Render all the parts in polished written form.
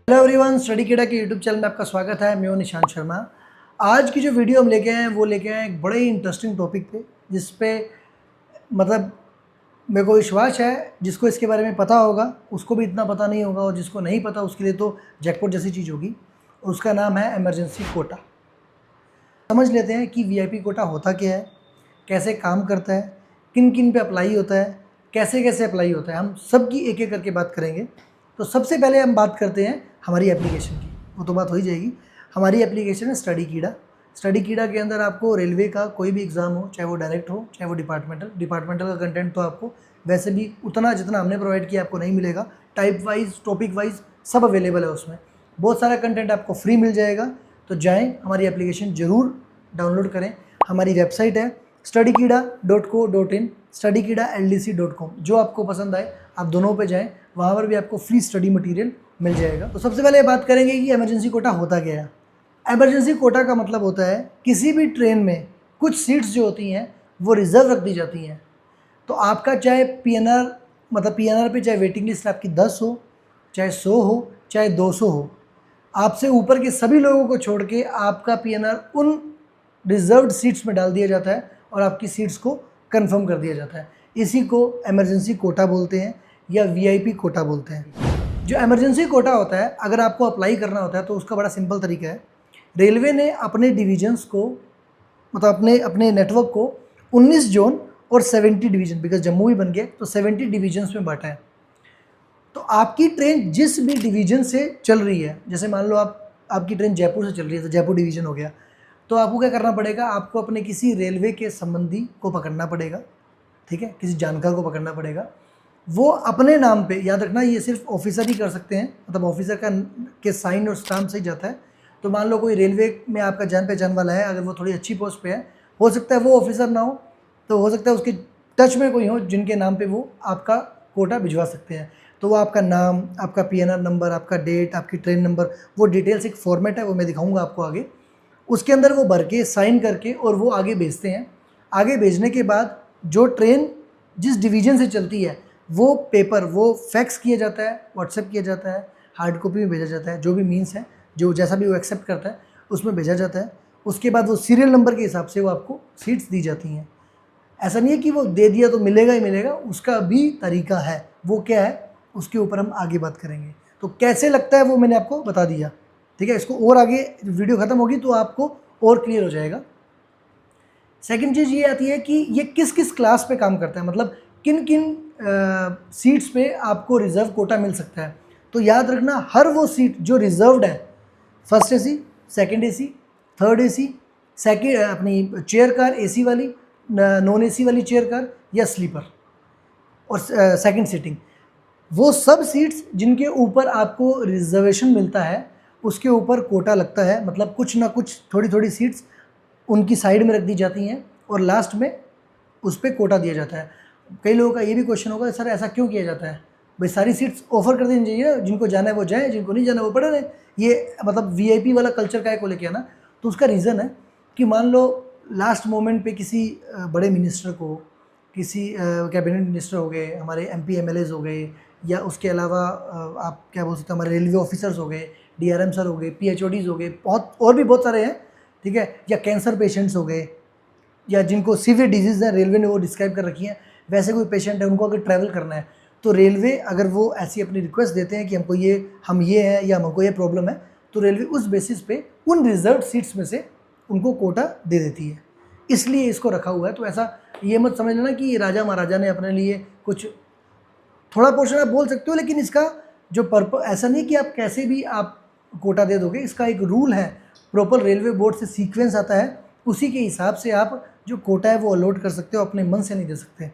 Hello everyone, study कीड़ा के YouTube channel में आपका स्वागत है। मैं हूं निशांत शर्मा। आज की जो वीडियो हम लेके आए हैं वो लेके आए हैं एक बड़े ही इंटरेस्टिंग टॉपिक पे, जिस पे मतलब मेरे को विश्वास है जिसको इसके बारे में पता होगा उसको भी इतना पता नहीं होगा, और जिसको नहीं पता उसके लिए तो जैकपॉट जैसी चीज़ होगी। उसका नाम है इमरजेंसी कोटा। समझ लेते हैं कि वीआईपी कोटा होता क्या है, कैसे काम करता है, किन किन पे अप्लाई होता है, कैसे कैसे अप्लाई होता है। हम सब की एक एक करके बात करेंगे। तो सबसे पहले हम बात करते हैं हमारी एप्लीकेशन की। वो तो बात हो ही जाएगी। हमारी एप्लीकेशन है स्टडी कीड़ा। स्टडी कीड़ा के अंदर आपको रेलवे का कोई भी एग्ज़ाम हो, चाहे वो डायरेक्ट हो चाहे वो डिपार्टमेंटल का कंटेंट तो आपको वैसे भी उतना जितना हमने प्रोवाइड किया आपको नहीं मिलेगा। टाइप वाइज, टॉपिक वाइज सब अवेलेबल है उसमें। बहुत सारा कंटेंट आपको फ्री मिल जाएगा। तो जाएँ, हमारी एप्लीकेशन ज़रूर डाउनलोड करें। हमारी वेबसाइट है studykeeda.co.in, studykeeda.ldc.com। जो आपको पसंद आए आप दोनों पे जाएं, वहाँ पर भी आपको फ्री स्टडी मटेरियल मिल जाएगा। तो सबसे पहले बात करेंगे कि इमरजेंसी कोटा होता क्या है। इमरजेंसी कोटा का मतलब होता है किसी भी ट्रेन में कुछ सीट्स जो होती हैं वो रिज़र्व रख दी जाती हैं। तो आपका चाहे पीएनआर मतलब पीएनआर पे चाहे वेटिंग लिस्ट आपकी 10 हो, चाहे 100 हो, चाहे 200 हो, आपसे ऊपर के सभी लोगों को छोड़ के आपका पीएनआर उन रिजर्व्ड सीट्स में डाल दिया जाता है और आपकी सीट्स को कंफर्म कर दिया जाता है। इसी को इमरजेंसी कोटा बोलते हैं या वीआईपी कोटा बोलते हैं। जो इमरजेंसी कोटा होता है, अगर आपको अप्लाई करना होता है तो उसका बड़ा सिंपल तरीका है। रेलवे ने अपने डिवीजन्स को मतलब अपने नेटवर्क को 19 जोन और 70 डिवीजन, बिकॉज जम्मू भी बन गया तो 70 डिवीजन्स में बांटा है। तो आपकी ट्रेन जिस भी डिवीजन से चल रही है, जैसे मान लो आपकी ट्रेन जयपुर से चल रही है तो जयपुर डिवीजन हो गया, तो आपको क्या करना पड़ेगा, आपको अपने किसी रेलवे के संबंधी को पकड़ना पड़ेगा। ठीक है, किसी जानकार को पकड़ना पड़ेगा। वो अपने नाम पे, याद रखना ये सिर्फ ऑफिसर ही कर सकते हैं, मतलब ऑफिसर के साइन और स्टाम्प से ही जाता है। तो मान लो कोई रेलवे में आपका जान पहचान वाला है, अगर वो थोड़ी अच्छी पोस्ट पे है, हो सकता है वो ऑफिसर ना हो तो हो सकता है उसके टच में कोई हो जिनके नाम पर वो आपका कोटा भिजवा सकते हैं। तो वो आपका नाम, आपका पीएनआर नंबर, आपका डेट, आपकी ट्रेन नंबर, वो डिटेल्स एक फॉर्मेट है, वो मैं दिखाऊंगा आपको आगे। उसके अंदर वो भर के साइन करके और वो आगे भेजते हैं। आगे भेजने के बाद जो ट्रेन जिस डिवीज़न से चलती है वो पेपर वो फैक्स किया जाता है, व्हाट्सएप किया जाता है, हार्ड कॉपी में भेजा जाता है, जो भी मीन्स है, जो जैसा भी वो एक्सेप्ट करता है उसमें भेजा जाता है। उसके बाद वो सीरियल नंबर के हिसाब से वो आपको सीट्स दी जाती हैं। ऐसा नहीं है कि वो दे दिया तो मिलेगा ही मिलेगा, उसका भी तरीका है। वो क्या है उसके ऊपर हम आगे बात करेंगे। तो कैसे लगता है वो मैंने आपको बता दिया। ठीक है, इसको और आगे वीडियो ख़त्म होगी तो आपको और क्लियर हो जाएगा। सेकंड चीज़ ये आती है कि ये किस किस क्लास पे काम करता है, मतलब किन किन सीट्स पे आपको रिज़र्व कोटा मिल सकता है। तो याद रखना, हर वो सीट जो रिज़र्व्ड है, first AC, second AC, third AC, second अपनी चेयर कार एसी वाली, नॉन एसी वाली चेयर कार या स्लीपर और सेकंड सीटिंग, वो सब सीट्स जिनके ऊपर आपको रिजर्वेशन मिलता है उसके ऊपर कोटा लगता है। मतलब कुछ ना कुछ थोड़ी थोड़ी सीट्स उनकी साइड में रख दी जाती हैं और लास्ट में उस पर कोटा दिया जाता है। कई लोगों का ये भी क्वेश्चन होगा, सर ऐसा क्यों किया जाता है? भाई सारी सीट्स ऑफर कर देनी चाहिए, जिनको जाना है वो जाए, जिनको नहीं जाना वो पड़े रहे। ये मतलब वीआईपी वाला कल्चर का है को लेके आना। तो उसका रीज़न है कि मान लो लास्ट मोमेंट पे किसी बड़े मिनिस्टर को, किसी कैबिनेट मिनिस्टर हो गए, हमारे एमपी एमएलएज हो गए, या उसके अलावा आप क्या बोल सकते हैं, हमारे रेलवे ऑफिसर्स हो गए, डीआरएम सर हो गए, पीएचओडीज हो गए, बहुत और भी बहुत सारे हैं। ठीक है, या कैंसर पेशेंट्स हो गए, या जिनको सीवियर डिजीज़ है, रेलवे ने वो डिस्क्राइब कर रखी है, वैसे कोई पेशेंट है उनको अगर ट्रैवल करना है तो रेलवे अगर वो ऐसी अपनी रिक्वेस्ट देते हैं कि हम ये हैं या हमको ये प्रॉब्लम है, तो रेलवे उस बेसिस पे उन रिजर्व सीट्स में से उनको कोटा दे देती है। इसलिए इसको रखा हुआ है। तो ऐसा ये मत समझ लेना कि राजा महाराजा ने अपने लिए कुछ, थोड़ा पोर्शन आप बोल सकते हो, लेकिन इसका जो पर्पस ऐसा नहीं कि आप कैसे भी आप कोटा दे दोगे। इसका एक रूल है, प्रॉपर रेलवे बोर्ड से सीक्वेंस आता है, उसी के हिसाब से आप जो कोटा है वो अलॉट कर सकते हो, अपने मन से नहीं दे सकते।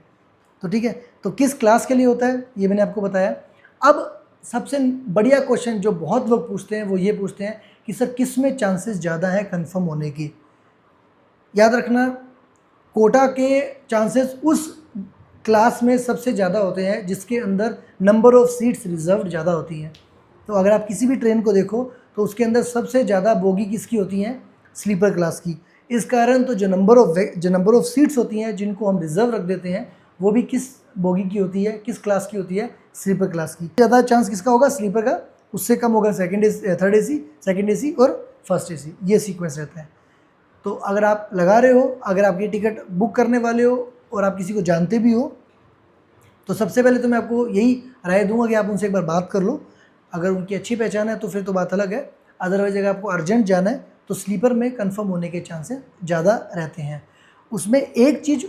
तो ठीक है, तो किस क्लास के लिए होता है ये मैंने आपको बताया। अब सबसे बढ़िया क्वेश्चन जो बहुत लोग पूछते हैं वो ये पूछते हैं कि सर किस में चांसेस ज़्यादा है कंफर्म होने की। याद रखना, कोटा के चांसेस उस क्लास में सबसे ज़्यादा होते हैं जिसके अंदर नंबर ऑफ़ सीट्स रिजर्व्ड ज़्यादा होती हैं। तो अगर आप किसी भी ट्रेन को देखो तो उसके अंदर सबसे ज़्यादा बोगी किसकी होती हैं? स्लीपर क्लास की। इस कारण तो जो नंबर ऑफ़ सीट्स होती हैं जिनको हम रिज़र्व रख देते हैं वो भी किस बोगी की होती है, किस क्लास की होती है? स्लीपर क्लास की। ज़्यादा चांस किसका होगा? स्लीपर का। उससे कम होगा थर्ड एसी, सेकंड एसी और फर्स्ट एसी, ये सीक्वेंस रहता है। तो अगर आप लगा रहे हो, अगर आप ये टिकट बुक करने वाले हो और आप किसी को जानते भी हो, तो सबसे पहले तो मैं आपको यही राय दूंगा कि आप उनसे एक बार बात कर लो। अगर उनकी अच्छी पहचान है तो फिर तो बात अलग है, अदरवाइज अगर आपको अर्जेंट जाना है तो स्लीपर में कंफर्म होने के चांसेस ज़्यादा रहते हैं। उसमें एक चीज़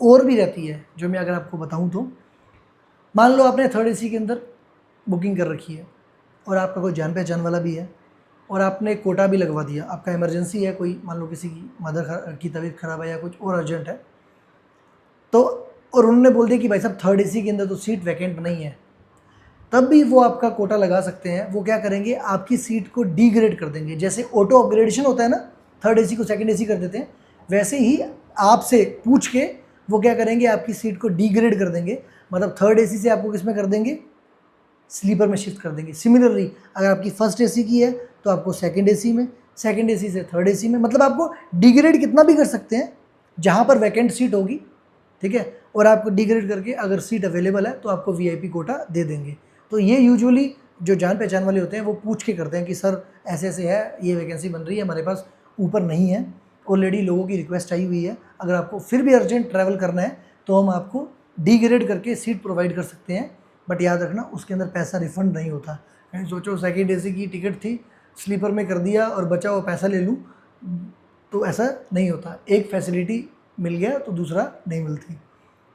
और भी रहती है जो मैं अगर आपको बताऊं तो, मान लो आपने थर्ड एसी के अंदर बुकिंग कर रखी है और आपका कोई जान पहचान वाला भी है और आपने कोटा भी लगवा दिया, आपका इमरजेंसी है, कोई मान लो किसी की मदर की तबीयत ख़राब है या कुछ और अर्जेंट है, तो और उन्होंने बोल दिया कि भाई साहब थर्ड एसी के अंदर तो सीट वैकेंट नहीं है, तब भी वो आपका कोटा लगा सकते हैं। वो क्या करेंगे, आपकी सीट को डीग्रेड कर देंगे। जैसे ऑटो अपग्रेडेशन होता है ना, थर्ड एसी को सेकंड एसी कर देते हैं, वैसे ही आपसे पूछ के वो क्या करेंगे, आपकी सीट को डीग्रेड कर देंगे। मतलब थर्ड एसी से आपको किस में कर देंगे, स्लीपर में शिफ्ट कर देंगे। सिमिलरली अगर आपकी फर्स्ट एसी की है तो आपको सेकंड एसी में, सेकंड एसी से थर्ड एसी में, मतलब आपको डिग्रेड कितना भी कर सकते हैं जहाँ पर वैकेंट सीट होगी, ठीक है। और आपको डिग्रेड करके अगर सीट अवेलेबल है तो आपको वीआईपी कोटा दे देंगे। तो ये यूजुअली जो जान पहचान वाले होते हैं वो पूछ के करते हैं कि सर ऐसे ऐसे है, ये वैकेंसी बन रही है, हमारे पास ऊपर नहीं है, ऑलरेडी लोगों की रिक्वेस्ट आई हुई है, अगर आपको फिर भी अर्जेंट ट्रैवल करना है तो हम आपको डिग्रेड करके सीट प्रोवाइड कर सकते हैं। बट याद रखना उसके अंदर पैसा रिफंड नहीं होता। कहीं सोचो सेकंड एसी की टिकट थी, स्लीपर में कर दिया और बचा वो पैसा ले लूँ, तो ऐसा नहीं होता। एक फैसिलिटी मिल गया तो दूसरा नहीं मिलती,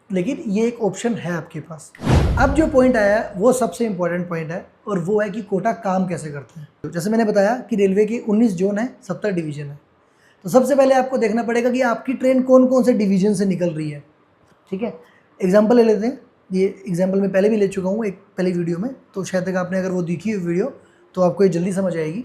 लेकिन ये एक ऑप्शन है आपके पास। अब जो पॉइंट आया है वो सबसे इंपॉर्टेंट पॉइंट है, और वो है कि कोटा काम कैसे करता है। जैसे मैंने बताया कि रेलवे के 19 जोन है, 70 डिवीज़न है। तो सबसे पहले आपको देखना पड़ेगा कि आपकी ट्रेन कौन कौन से डिवीज़न से निकल रही है, ठीक है। एग्जाम्पल ले लेते हैं, ये एग्जाम्पल मैं पहले भी ले चुका हूँ एक पहली वीडियो में, तो शायद तक आपने अगर वो देखी हुई वीडियो तो आपको ये जल्दी समझ आएगी।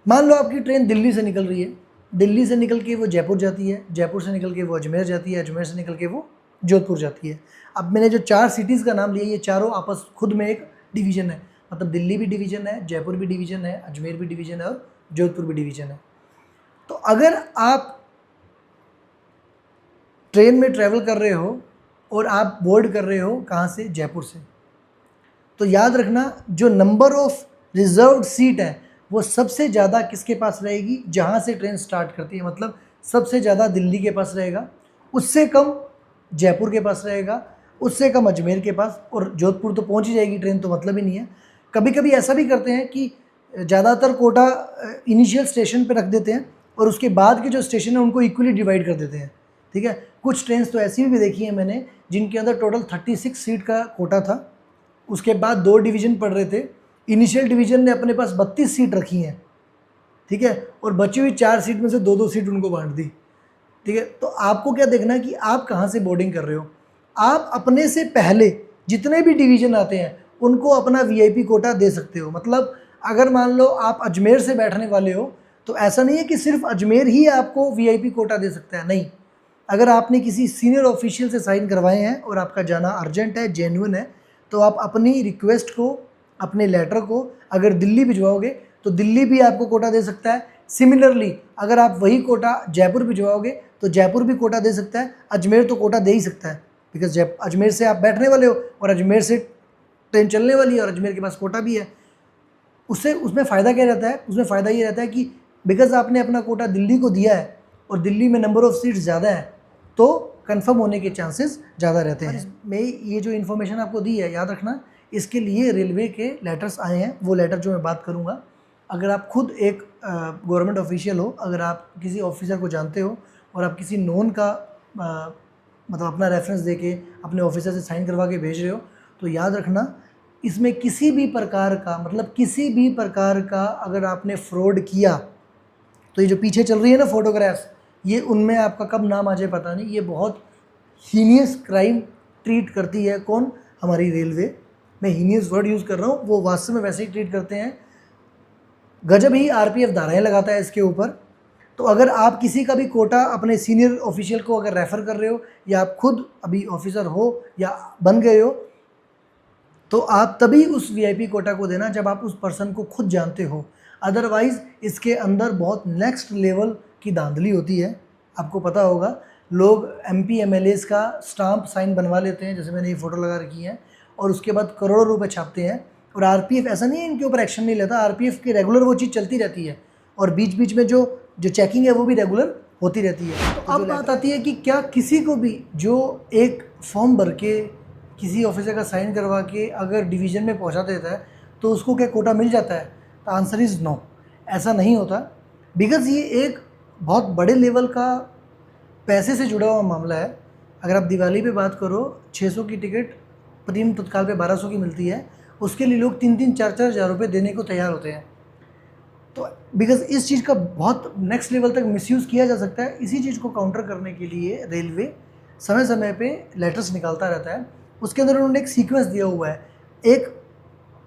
मान लो आपकी ट्रेन दिल्ली से निकल रही है, दिल्ली से निकल के वो जयपुर जाती है, जयपुर से निकल के वो अजमेर जाती है, अजमेर से निकल के वो जोधपुर जाती है। अब मैंने जो 4 सिटीज़ का नाम लिया, ये चारों आपस खुद में एक डिवीज़न है, मतलब दिल्ली भी डिवीज़न है, जयपुर भी डिवीज़न है, अजमेर भी डिवीज़न है और जोधपुर भी डिवीज़न है। तो अगर आप ट्रेन में ट्रैवल कर रहे हो और आप बोर्ड कर रहे हो कहाँ से, जयपुर से, तो याद रखना जो नंबर ऑफ रिजर्व्ड सीट है वो सबसे ज़्यादा किसके पास रहेगी, जहाँ से ट्रेन स्टार्ट करती है। मतलब सबसे ज़्यादा दिल्ली के पास रहेगा, उससे कम जयपुर के पास रहेगा, उससे कम अजमेर के पास, और जोधपुर तो पहुंच ही जाएगी ट्रेन, तो मतलब ही नहीं है। कभी कभी ऐसा भी करते हैं कि ज़्यादातर कोटा इनिशियल स्टेशन पे रख देते हैं और उसके बाद के जो स्टेशन है उनको इक्वली डिवाइड कर देते हैं, ठीक है। कुछ ट्रेन तो ऐसी भी देखी है मैंने जिनके अंदर टोटल 36 सीट का कोटा था, उसके बाद 2 डिवीज़न पड़ रहे थे, इनिशियल डिवीज़न ने अपने पास 32 सीट रखी हैं, ठीक है, और बची हुई 4 सीट में से 2-2 सीट उनको बांट दी, ठीक है। तो आपको क्या देखना है कि आप कहाँ से बोर्डिंग कर रहे हो। आप अपने से पहले जितने भी डिवीज़न आते हैं उनको अपना वीआईपी कोटा दे सकते हो। मतलब अगर मान लो आप अजमेर से बैठने वाले हो तो ऐसा नहीं है कि सिर्फ अजमेर ही आपको वीआईपी कोटा दे सकता है, नहीं। अगर आपने किसी सीनियर ऑफिशियल से साइन करवाए हैं और आपका जाना अर्जेंट है, जेन्युइन है, तो आप अपनी रिक्वेस्ट को, अपने लेटर को अगर दिल्ली भिजवाओगे तो दिल्ली भी आपको कोटा दे सकता है। सिमिलरली अगर आप वही कोटा जयपुर भिजवाओगे तो जयपुर भी कोटा दे सकता है, अजमेर तो कोटा दे ही सकता है, बिकॉज अजमेर से आप बैठने वाले हो और अजमेर से ट्रेन चलने वाली है और अजमेर के पास कोटा भी है। उससे उसमें फ़ायदा क्या रहता है, उसमें फ़ायदा ये रहता है कि बिकॉज आपने अपना कोटा दिल्ली को दिया है और दिल्ली में नंबर ऑफ़ सीट्स ज़्यादा है तो कंफर्म होने के चांसेस ज़्यादा रहते हैं। मैं ये जो इन्फॉर्मेशन आपको दी है, याद रखना इसके लिए रेलवे के लेटर्स आए हैं, वो लेटर जो मैं बात करूँगा। अगर आप खुद एक गवर्नमेंट ऑफिशियल हो, अगर आप किसी ऑफिसर को जानते हो और आप किसी नोन का मतलब अपना रेफरेंस देके अपने ऑफिसर से साइन करवा के भेज रहे हो, तो याद रखना इसमें किसी भी प्रकार का, मतलब किसी भी प्रकार का अगर आपने फ्रॉड किया तो ये जो पीछे चल रही है ना फोटोग्राफ्स, ये उनमें आपका कब नाम आ जाए पता नहीं। ये बहुत हीनियस क्राइम ट्रीट करती है, कौन, हमारी रेलवे। मैं हीनियस वर्ड यूज़ कर रहा हूँ, वो वास्तव में वैसे ही ट्रीट करते हैं। गजब ही आरपीएफ धाराएँ लगाता है इसके ऊपर। तो अगर आप किसी का भी कोटा अपने सीनियर ऑफिशियल को अगर रेफ़र कर रहे हो या आप खुद अभी ऑफिसर हो या बन गए हो, तो आप तभी उस वीआईपी कोटा को देना जब आप उस पर्सन को खुद जानते हो। अदरवाइज़ इसके अंदर बहुत नेक्स्ट लेवल की धांधली होती है। आपको पता होगा लोग एमपी एमएलएस का स्टाम्प साइन बनवा लेते हैं, जैसे मैंने ये फ़ोटो लगा रखी है, और उसके बाद करोड़ों रुपए छापते हैं और आरपीएफ ऐसा नहीं है इनके ऊपर एक्शन नहीं लेता, आरपीएफ की रेगुलर वो चीज़ चलती रहती है और बीच बीच में जो चेकिंग है वो भी रेगुलर होती रहती है। तो अब बात आती है कि क्या किसी को भी जो एक फॉर्म भर के किसी ऑफिसर का साइन करवा के अगर डिवीज़न में पहुंचा देता है तो उसको क्या कोटा मिल जाता है? तो आंसर इज़ नो, ऐसा नहीं होता। बिकॉज़ ये एक बहुत बड़े लेवल का पैसे से जुड़ा हुआ मामला है। अगर आप दिवाली पे बात करो, 600 की टिकट प्रीमियम तत्काल पे 1200 की मिलती है, उसके लिए लोग 3-3 4-4 हज़ार रुपये देने को तैयार होते हैं। तो बिकॉज़ इस चीज़ का बहुत नेक्स्ट लेवल तक मिसयूज़ किया जा सकता है। इसी चीज़ को काउंटर करने के लिए रेलवे समय समय पे लेटर्स निकालता रहता है। उसके अंदर उन्होंने एक सीक्वेंस दिया हुआ है, एक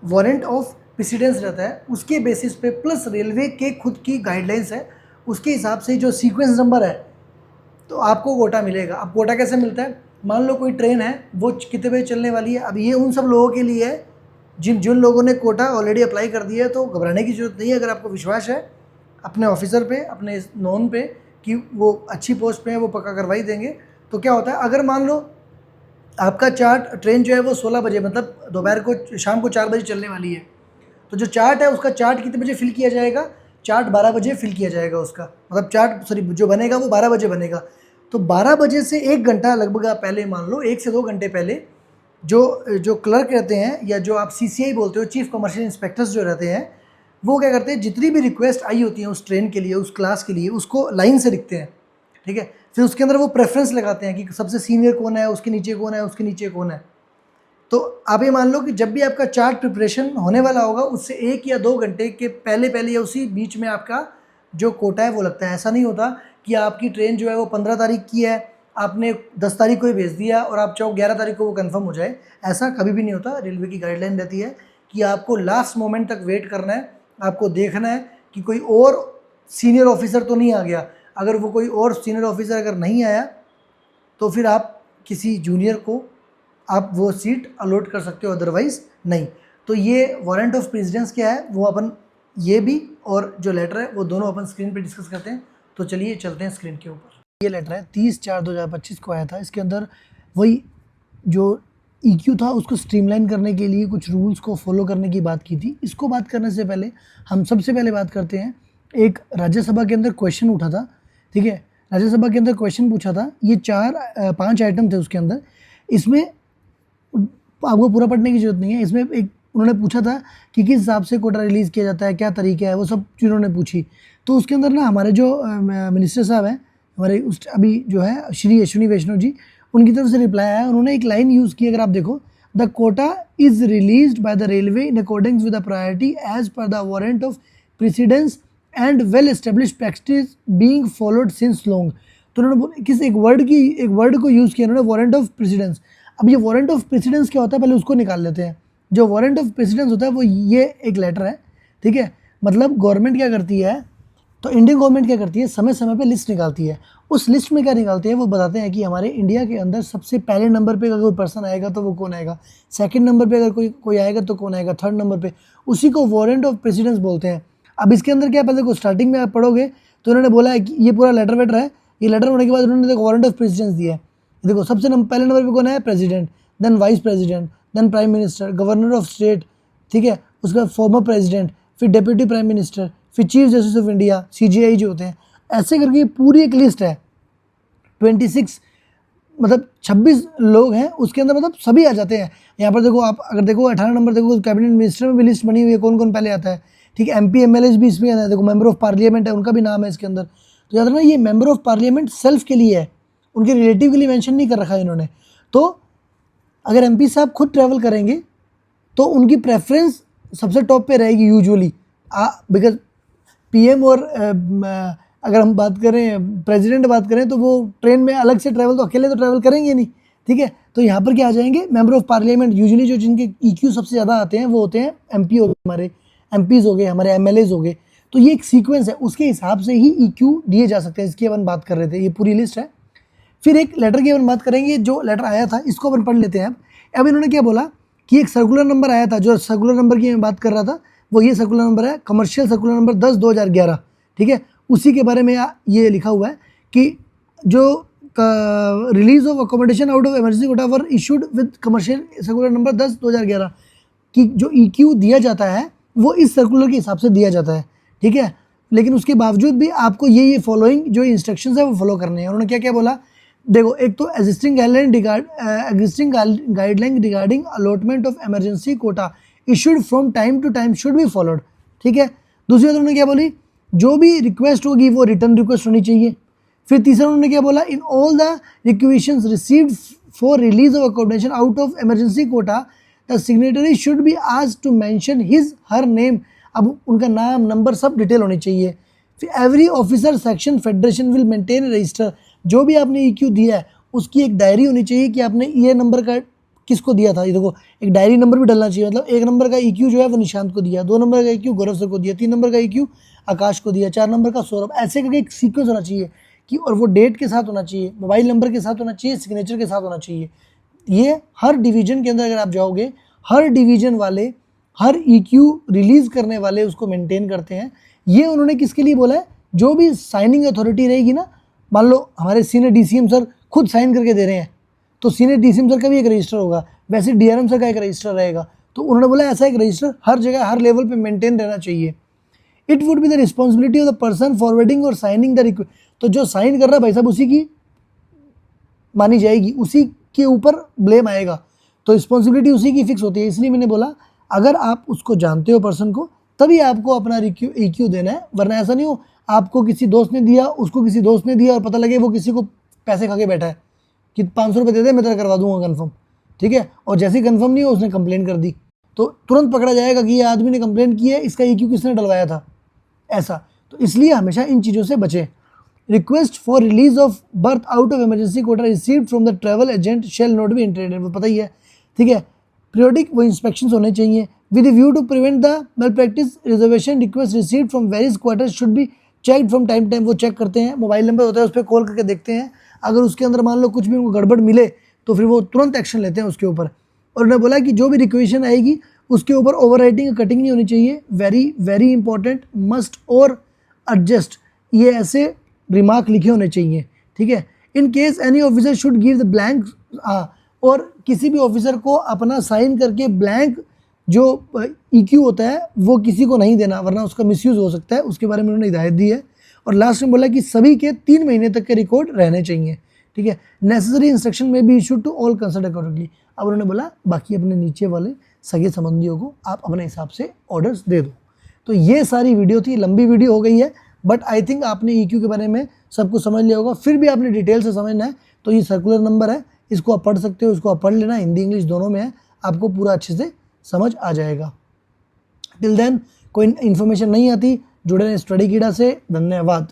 वारंट ऑफ प्रेसिडेंस रहता है, उसके बेसिस पे प्लस रेलवे के खुद की गाइडलाइंस है, उसके हिसाब से जो सीक्वेंस नंबर है तो आपको कोटा मिलेगा। अब कोटा कैसे मिलता है? मान लो कोई ट्रेन है, वो कितने बजे चलने वाली है, अब ये उन सब लोगों के लिए है जिन लोगों ने कोटा ऑलरेडी अप्लाई कर दिया है। तो घबराने की ज़रूरत नहीं है। अगर आपको विश्वास है अपने ऑफिसर पे, अपने नॉन पे कि वो अच्छी पोस्ट पे है, वो पक्का करवाई देंगे। तो क्या होता है, अगर मान लो आपका चार्ट ट्रेन जो है वो 16 बजे मतलब दोपहर को शाम को 4 बजे चलने वाली है, तो जो चार्ट है उसका चार्ट कितने बजे फिल किया जाएगा? चार्ट 12 बजे फिल किया जाएगा उसका, मतलब चार्ट सॉरी जो बनेगा वो 12 बजे बनेगा। तो 12 बजे से 1 घंटा लगभग आप पहले मान लो, 1 से 2 घंटे पहले जो क्लर्क रहते हैं या जो आप सीसीआई बोलते हो, चीफ कमर्शियल इंस्पेक्टर्स जो रहते हैं, वो क्या करते हैं, जितनी भी रिक्वेस्ट आई होती है उस ट्रेन के लिए, उस क्लास के लिए, उसको लाइन से लिखते हैं। ठीक है, फिर उसके अंदर वो प्रेफरेंस लगाते हैं कि सबसे सीनियर कौन है, उसके नीचे कौन है, उसके नीचे कौन है। तो आप ये मान लो कि जब भी आपका चार्ट प्रिपरेशन होने वाला होगा, उससे 1 या 2 घंटे के पहले या उसी बीच में आपका जो कोटा है वो लगता है। ऐसा नहीं होता कि आपकी ट्रेन जो है वो 15 तारीख की है, आपने 10 तारीख को ही भेज दिया और आप चाहो 11 तारीख को वो कंफर्म हो जाए, ऐसा कभी भी नहीं होता। रेलवे की गाइडलाइन रहती है कि आपको लास्ट मोमेंट तक वेट करना है, आपको देखना है कि कोई और सीनियर ऑफिसर तो नहीं आ गया। अगर वो कोई और सीनियर ऑफिसर अगर नहीं आया तो फिर आप किसी जूनियर को आप वो सीट अलॉट कर सकते हो, अदरवाइज़ नहीं। तो ये वारंट ऑफ प्रेसिडेंस क्या है वो अपन ये भी और जो लेटर है वो दोनों अपन स्क्रीन पे डिस्कस करते हैं। तो चलिए चलते हैं स्क्रीन के ऊपर। ये लेटर है 30/4/2025 को आया था। इसके अंदर वही जो EQ था उसको स्ट्रीमलाइन करने के लिए कुछ रूल्स को फॉलो करने की बात की थी। इसको बात करने से पहले हम सबसे पहले बात करते हैं, एक राज्यसभा के अंदर क्वेश्चन उठा था। ठीक है, राज्यसभा के अंदर क्वेश्चन पूछा था, ये 5 आइटम थे उसके अंदर। इसमें आपको पूरा पढ़ने की जरूरत नहीं है। इसमें एक उन्होंने पूछा था कि किस हिसाब से कोटा रिलीज़ किया जाता है, क्या तरीका है, वो सब चीज़ों ने पूछी। तो उसके अंदर ना हमारे जो मिनिस्टर साहब हैं, हमारे उस अभी जो है श्री अश्विनी वैष्णव जी, उनकी तरफ से रिप्लाई आया। उन्होंने एक लाइन यूज़ की, अगर आप देखो, the quota is released by the railway in accordance with the priority as per the warrant of precedence and well established practice being followed since long. तो उन्होंने किस एक वर्ड को यूज़ किया उन्होंने, वारंट ऑफ प्रेसिडेंस। अब ये warrant of precedence क्या होता है पहले उसको निकाल लेते हैं। जो वारंट ऑफ प्रेसिडेंस होता है वो ये एक लेटर है। ठीक है, मतलब गवर्नमेंट क्या करती है, तो इंडियन गवर्नमेंट क्या करती है, समय समय पे लिस्ट निकालती है। उस लिस्ट में क्या निकालते हैं वो बताते हैं कि हमारे इंडिया के अंदर सबसे पहले नंबर पे अगर कोई पर्सन आएगा तो वो कौन आएगा, सेकंड नंबर पे अगर कोई आएगा तो कौन आएगा, थर्ड नंबर पे, उसी को वारंट ऑफ प्रेसिडेंस बोलते हैं। अब इसके अंदर क्या, पहले को स्टार्टिंग में आप पढ़ोगे तो उन्होंने बोला है कि ये पूरा लेटर वेटर है। ये लेटर होने के बाद उन्होंने देखो वारंट ऑफ प्रेसिडेंस दिया है। देखो सबसे पहले नंबर पर कौन है, president, then vice president, then prime minister, governor of state, ठीक है, उसके बाद फॉर्मर प्रेसिडेंट, फिर डिप्टी प्राइम मिनिस्टर, फिर chief justice of India, CJI जो होते हैं। ऐसे करके पूरी एक लिस्ट है, 26 मतलब 26 लोग हैं उसके अंदर, मतलब सभी आ जाते हैं। यहाँ पर देखो आप अगर देखो 18 नंबर देखो, कैबिनेट मिनिस्टर में भी लिस्ट बनी हुई है, कौन कौन पहले आता है। ठीक है, MP MLAs भी इसमें आता है। देखो मेंबर ऑफ पार्लियामेंट है, उनका भी नाम है इसके अंदर। तो याद रखना ये मेंबर ऑफ पार्लियामेंट सेल्फ के लिए है, उनके रिलेटिव के लिए मेंशन नहीं कर रखा है इन्होंने। तो अगर MP साहब खुद ट्रैवल करेंगे तो उनकी प्रेफरेंस सबसे टॉप पे रहेगी यूजुअली, बिकॉज PM और अगर हम बात करें प्रेसिडेंट बात करें तो वो ट्रेन में अलग से ट्रैवल तो अकेले तो ट्रैवल करेंगे नहीं। ठीक है, तो यहाँ पर क्या आ जाएंगे, मेंबर ऑफ पार्लियामेंट। यूजुअली जो जिनके EQ सबसे ज़्यादा आते हैं वो होते हैं MP हो गए, हमारे MPs हो गए, हमारे MLAs हो गए। तो ये एक सीक्वेंस है, उसके हिसाब से ही EQ दिए जा सकते हैं। इसकी अपन बात कर रहे थे, ये पूरी लिस्ट है। फिर एक लेटर की अपन बात करेंगे, जो लेटर आया था इसको अपन पढ़ लेते हैं। अब इन्होंने क्या बोला कि एक सर्कुलर नंबर आया था, जो सर्कुलर नंबर की मैं बात कर रहा था वो ये सर्कुलर नंबर है, कमर्शियल सर्कुलर नंबर 10/2011। ठीक है, उसी के बारे में ये लिखा हुआ है कि जो release of accommodation out of emergency quota were issued with commercial circular number 10/2011। कि जो EQ दिया जाता है वो इस सर्कुलर के हिसाब से दिया जाता है, ठीक है। लेकिन उसके बावजूद भी आपको ये फॉलोइंग जो इंस्ट्रक्शंस है वो फॉलो करने हैं। उन्होंने क्या क्या बोला, देखो, एक तो existing guideline regarding allotment of emergency quota issued from time to time should be followed, ठीक है। दूसरी बात उन्होंने क्या बोली, जो भी रिक्वेस्ट होगी वो रिटर्न रिक्वेस्ट होनी चाहिए। फिर तीसरा उन्होंने क्या बोला, in all the requisitions received for release of accommodation out of emergency quota the signatory should be asked to mention his her name. अब उनका नाम, नंबर, सब डिटेल होनी चाहिए। फिर every officer section federation will maintain register, जो भी आपने EQ दिया है उसकी एक डायरी होनी चाहिए कि आपने ये नंबर का किसको दिया था। ये देखो, एक डायरी नंबर भी डलना चाहिए, मतलब 1 नंबर का EQ जो है वो निशांत को दिया, 2 नंबर का EQ गौरव सर को दिया, 3 नंबर का EQ आकाश को दिया, 4 नंबर का सौरभ, ऐसे करके एक सीक्वेंस होना चाहिए कि, और वो डेट के साथ होना चाहिए, मोबाइल नंबर के साथ होना चाहिए, सिग्नेचर के साथ होना चाहिए। ये हर डिवीजन के अंदर अगर आप जाओगे, हर डिवीजन वाले, हर EQ रिलीज करने वाले उसको मेंटेन करते हैं। ये उन्होंने किसके लिए बोला है, जो भी साइनिंग अथॉरिटी रहेगी ना, मान लो हमारे सीनियर DCM सर खुद साइन करके दे रहे हैं, तो सीनियर DCM सर का भी एक रजिस्टर होगा, वैसे DRM सर का एक रजिस्टर रहेगा। तो उन्होंने बोला ऐसा एक रजिस्टर हर जगह, हर लेवल पे मेंटेन रहना चाहिए। It would be the responsibility of the person forwarding और साइनिंग द रिक्वेस्ट, तो जो साइन कर रहा है भाई साहब उसी की मानी जाएगी, उसी के ऊपर ब्लेम आएगा, तो रिस्पॉन्सिबिलिटी उसी की फिक्स होती है। इसलिए मैंने बोला अगर आप उसको जानते हो पर्सन को, तभी आपको अपना EQ देना है, वरना ऐसा नहीं हो आपको किसी दोस्त ने दिया, उसको किसी दोस्त ने दिया और पता लगे वो किसी को पैसे खा के बैठा है कि 500 रुपये दे दे मैं तेरा करवा दूंगा कंफर्म, ठीक है, और जैसे ही कंफर्म नहीं हो उसने कंप्लेन कर दी तो तुरंत पकड़ा जाएगा कि ये आदमी ने कंप्लेन की है, इसका EQ किसने डलवाया था, ऐसा। तो इसलिए हमेशा इन चीज़ों से बचें। Request for release of berth out of emergency quota received from the travel agent shall not be entertained, वो पता ही है, ठीक है। पीरियोडिक वो इंस्पेक्शंस होने चाहिए with view to prevent the malpractice. Reservation request received from various quarters should be check from time time, वो check करते हैं, मोबाइल नंबर होता है उस पर कॉल करके देखते हैं, अगर उसके अंदर मान लो कुछ भी उनको गड़बड़ मिले तो फिर वो तुरंत एक्शन लेते हैं उसके ऊपर। और उन्होंने बोला कि जो भी रिक्वेशन आएगी उसके ऊपर ओवर राइटिंग कटिंग नहीं होनी चाहिए, वेरी वेरी इंपॉर्टेंट, मस्ट और एडजस्ट, ये ऐसे रिमार्क लिखे होने चाहिए, ठीक है। In case any officer should give the blank, और किसी भी ऑफिसर को अपना साइन करके ब्लैंक जो EQ होता है वो किसी को नहीं देना, वरना उसका मिसयूज़ हो सकता है, उसके बारे में उन्होंने हिदायत दी है। और लास्ट में बोला कि सभी के 3 महीने तक के रिकॉर्ड रहने चाहिए, ठीक है। Necessary instruction may be issued to all concern accordingly. अब उन्होंने बोला बाकी अपने नीचे वाले सगे संबंधियों को आप अपने हिसाब से ऑर्डर्स दे दो। तो ये सारी वीडियो थी, लंबी वीडियो हो गई है, बट आई थिंक आपने EQ के बारे में सब कुछ समझ लिया होगा। फिर भी आपने डिटेल से समझना है तो ये सर्कुलर नंबर है, इसको आप पढ़ सकते हो, इसको आप पढ़ लेना, हिंदी इंग्लिश दोनों में है, आपको पूरा अच्छे से समझ आ जाएगा। टिल देन कोई इन्फॉर्मेशन नहीं आती, जुड़े रहें स्टडी कीड़ा से। धन्यवाद।